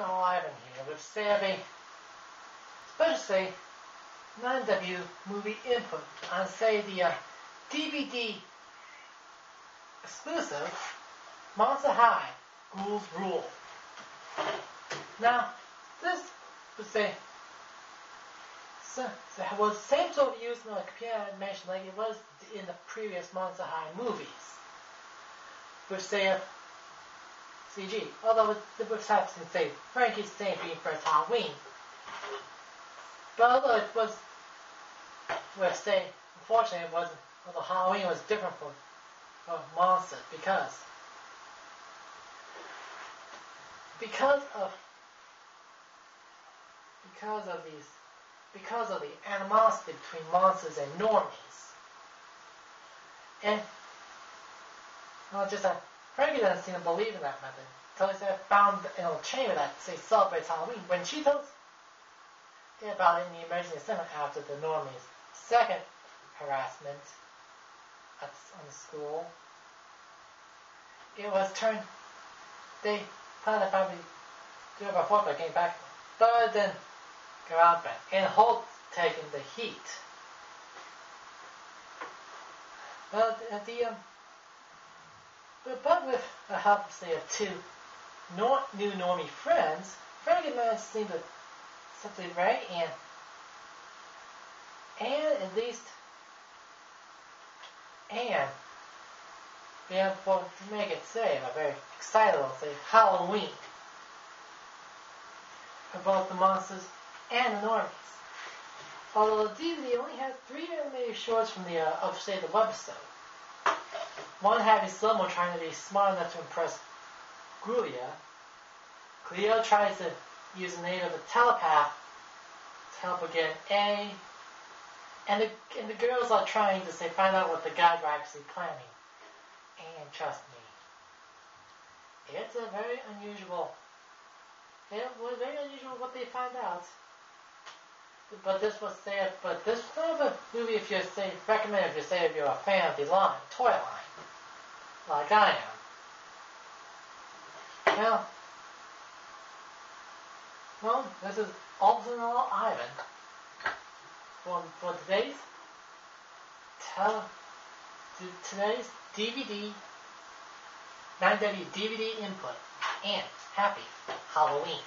All Ivan here with say special say 9W movie input on say the DVD exclusive Monster High Ghouls Rule. Now this would say so it was the same sort of use in the computer animation like it was in the previous Monster High movies, which say CG, although the perhaps can say Frankenstein being first Halloween. But although it was, let's say, unfortunately it wasn't, although Halloween was different from monsters because of the animosity between monsters and normies. And not just that Frankie doesn't seem to believe in that method until he found a chamber that celebrates Halloween. When she tells about it in the emergency center after the normies' second harassment on the school, it was turned. They planned to probably do it before but came back, but then go out back and Holt taking the heat. But with the help, say, of two new normie friends, Frankie managed to seem to something right, and at least, and be able to make it say a very excitable, say, Halloween for both the monsters and the normies. Although the DVD only has 3 animated shorts from the say the webisode. One having Slomo trying to be smart enough to impress Grulia. Cleo tries to use the name of a telepath to help get an A. And the girls are trying to find out what the guys are actually planning. And trust me, it's a very unusual. It was very unusual what they find out. But this was sad. But this kind of a movie, if you're recommend if you're a fan of the toy line, like I am. Well, this is Alton Ivan for today's DVD 9W DVD input, and happy Halloween.